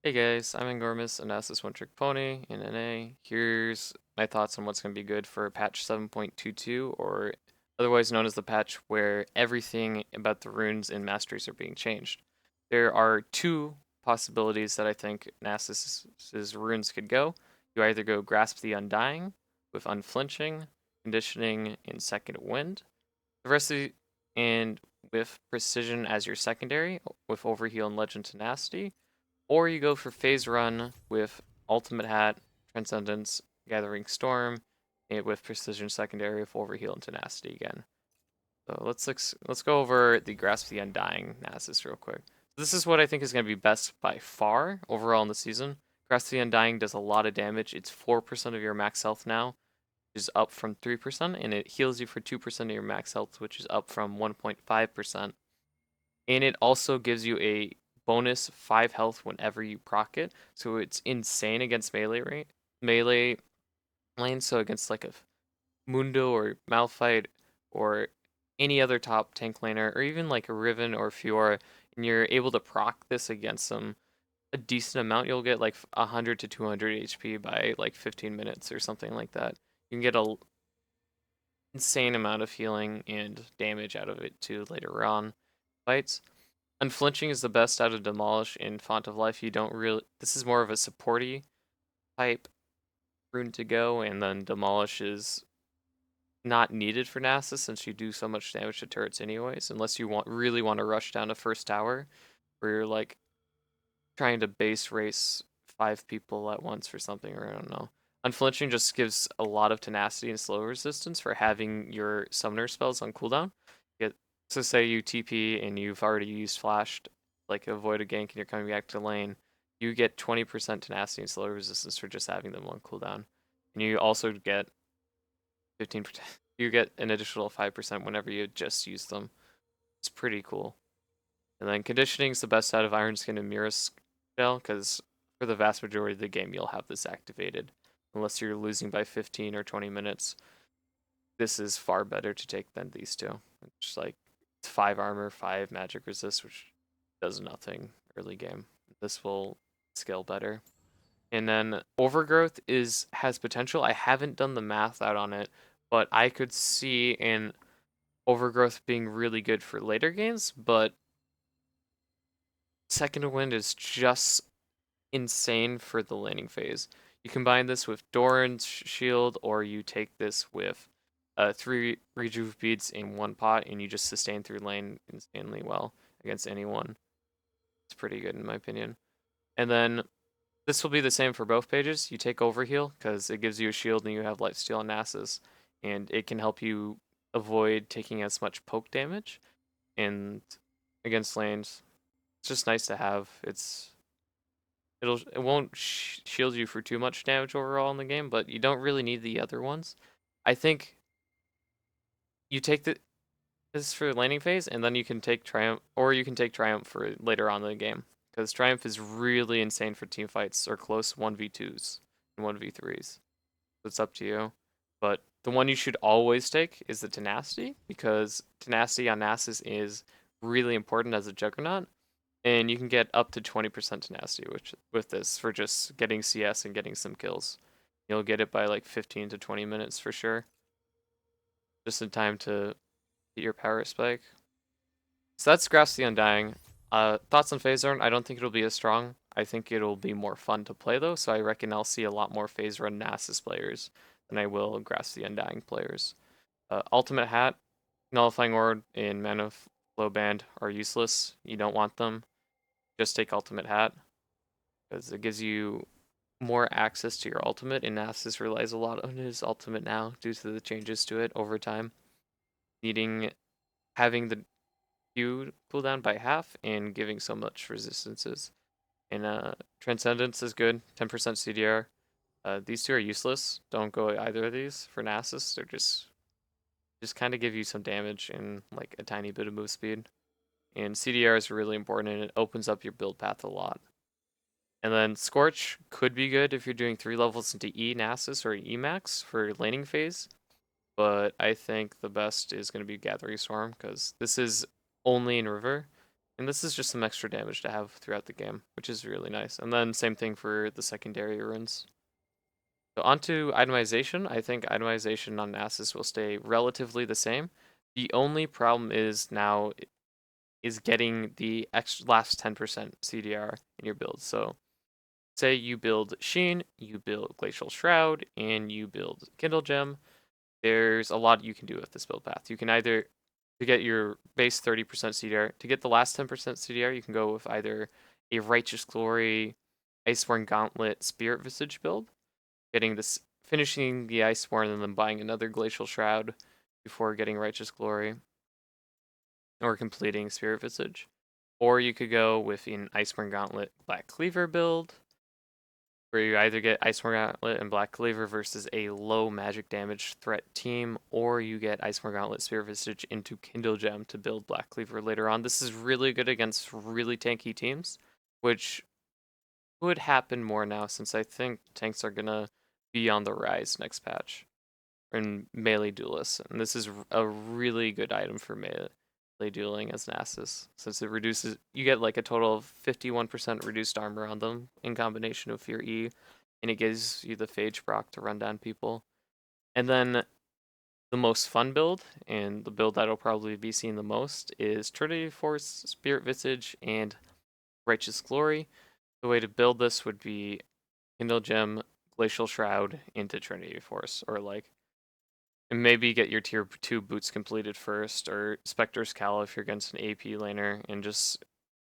Hey guys, I'm Angormus, a Nasus one-trick pony in NA. Here's my thoughts on what's going to be good for patch 7.22, or otherwise known as the patch where everything about the runes and masteries are being changed. There are two possibilities that I think Nasus's runes could go. You either go Grasp the Undying with Unflinching, Conditioning, and Second Wind. The rest of the, and with Precision as your secondary, with Overheal and Legend Tenacity. Or you go for Phase Run with Ultimate Hat, Transcendence, Gathering Storm, and with Precision Secondary of Overheal and Tenacity again. So let's go over the Grasp the Undying Nasus real quick. This is what I think is going to be best by far overall in the season. Grasp the Undying does a lot of damage. It's 4% of your max health now, which is up from 3%, and it heals you for 2% of your max health, which is up from 1.5%. And it also gives you a bonus 5 health whenever you proc it. So it's insane against melee lanes. So against like a Mundo or Malphite or any other top tank laner, or even like a Riven or Fiora, and you're able to proc this against them a decent amount, you'll get like 100 to 200 HP by like 15 minutes or something like that. You can get a insane amount of healing and damage out of it too later on fights. Unflinching is the best out of Demolish in Font of Life. You don't really. This is more of a supporty type rune to go, and then Demolish is not needed for Nasus since you do so much damage to turrets anyways, unless you really want to rush down a first tower, where you're like trying to base race 5 people at once for something, or I don't know. Unflinching just gives a lot of tenacity and slow resistance for having your summoner spells on cooldown. So say you TP and you've already used flashed, like avoid a gank and you're coming back to lane, you get 20% tenacity and slow resistance for just having them on cooldown. And you also get 15%, you get an additional 5% whenever you just use them. It's pretty cool. And then conditioning is the best out of Iron Skin and Mirror Spell, because for the vast majority of the game you'll have this activated. Unless you're losing by 15 or 20 minutes. This is far better to take than these two. It's like 5 armor, 5 magic resist, which does nothing early game. This will scale better. And then Overgrowth has potential. I haven't done the math out on it, but I could see in Overgrowth being really good for later games, but Second Wind is just insane for the laning phase. You combine this with Doran's shield, or you take this with 3 rejuve beads in one pot, and you just sustain through lane insanely well against anyone. It's pretty good in my opinion. And then this will be the same for both pages. You take Overheal because it gives you a shield and you have Lifesteal and Nasus, and it can help you avoid taking as much poke damage. And against lanes, it's just nice to have. It won't shield you for too much damage overall in the game, but you don't really need the other ones. I think you take this for the laning phase, and then you can take Triumph, or you can take Triumph for later on in the game, because Triumph is really insane for team fights or close 1v2s and 1v3s. It's up to you. But the one you should always take is the Tenacity, because Tenacity on Nasus is really important as a Juggernaut, and you can get up to 20% tenacity with this for just getting CS and getting some kills. You'll get it by like 15 to 20 minutes for sure. Just in time to get your power spike. So that's Grasp the Undying. Thoughts on Phase Run? I don't think it'll be as strong. I think it'll be more fun to play though, so I reckon I'll see a lot more Phase Run Nasus players than I will Grasp the Undying players. Ultimate Hat, Nullifying Orb, and Mana Flow Band are useless. You don't want them. Just take Ultimate Hat, because it gives you more access to your ultimate, and Nasus relies a lot on his ultimate now due to the changes to it over time, needing having the Q cooldown by half and giving so much resistances. And Transcendence is good, 10% CDR. These two are useless. Don't go either of these for Nasus. They're just kind of give you some damage and like a tiny bit of move speed. And CDR is really important, and it opens up your build path a lot. And then Scorch could be good if you're doing 3 levels into E Nasus or E Max for laning phase. But I think the best is going to be Gathering Storm, because this is only in River. And this is just some extra damage to have throughout the game, which is really nice. And then same thing for the secondary runes. So onto itemization. I think itemization on Nasus will stay relatively the same. The only problem is now is getting the extra last 10% CDR in your build. So say you build Sheen, you build Glacial Shroud, and you build Kindle Gem. There's a lot you can do with this build path. You can either, to get your base 30% CDR, to get the last 10% CDR, you can go with either a Righteous Glory, Iceborne Gauntlet, Spirit Visage build, getting this, finishing the Iceborne and then buying another Glacial Shroud before getting Righteous Glory, or completing Spirit Visage. Or you could go with an Iceborne Gauntlet Black Cleaver build, where you either get Iceborne Gauntlet and Black Cleaver versus a low magic damage threat team, or you get Iceborne Gauntlet Spirit Visage into Kindle Gem to build Black Cleaver later on. This is really good against really tanky teams, which would happen more now since I think tanks are gonna be on the rise next patch and melee duelists. And this is a really good item for melee dueling as Nasus, since it reduces, you get like a total of 51% reduced armor on them in combination with your E, and it gives you the Phage proc to run down people. And then the most fun build, and the build that'll probably be seen the most, is Trinity Force, Spirit Visage, and Righteous Glory. The way to build this would be Kindle Gem, Glacial Shroud into Trinity Force, or like, and maybe get your tier 2 boots completed first, or Spectre's Cal if you're against an AP laner, and just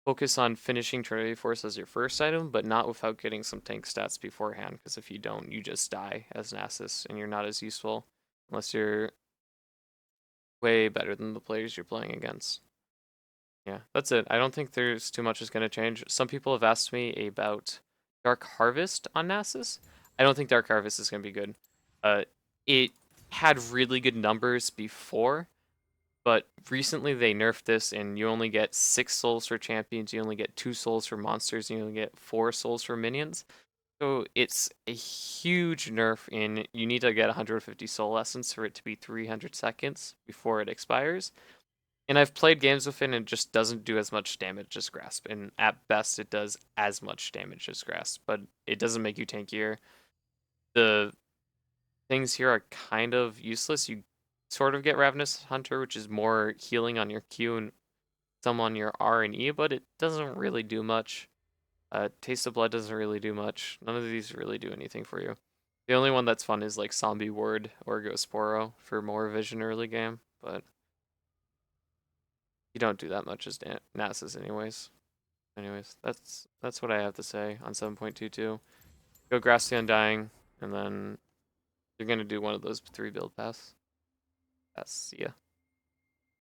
focus on finishing Trinity Force as your first item, but not without getting some tank stats beforehand, because if you don't, you just die as Nasus, and you're not as useful, unless you're way better than the players you're playing against. Yeah, that's it. I don't think there's too much is going to change. Some people have asked me about Dark Harvest on Nasus. I don't think Dark Harvest is going to be good. It had really good numbers before, but recently they nerfed this, and you only get 6 souls for champions, you only get 2 souls for monsters, and you only get 4 souls for minions. So it's a huge nerf in you need to get 150 soul essence for it to be 300 seconds before it expires. And I've played games with it and it just doesn't do as much damage as Grasp. And at best it does as much damage as Grasp, but it doesn't make you tankier. The things here are kind of useless. You sort of get Ravenous Hunter, which is more healing on your Q and some on your R and E, but it doesn't really do much. Taste of Blood doesn't really do much. None of these really do anything for you. The only one that's fun is like Zombie Ward or Ghosporo for more vision early game, but you don't do that much as Nasus anyways. Anyways, that's what I have to say on 7.22. Go Grass the Undying, and then you're gonna do one of those 3 build paths. That's, yeah.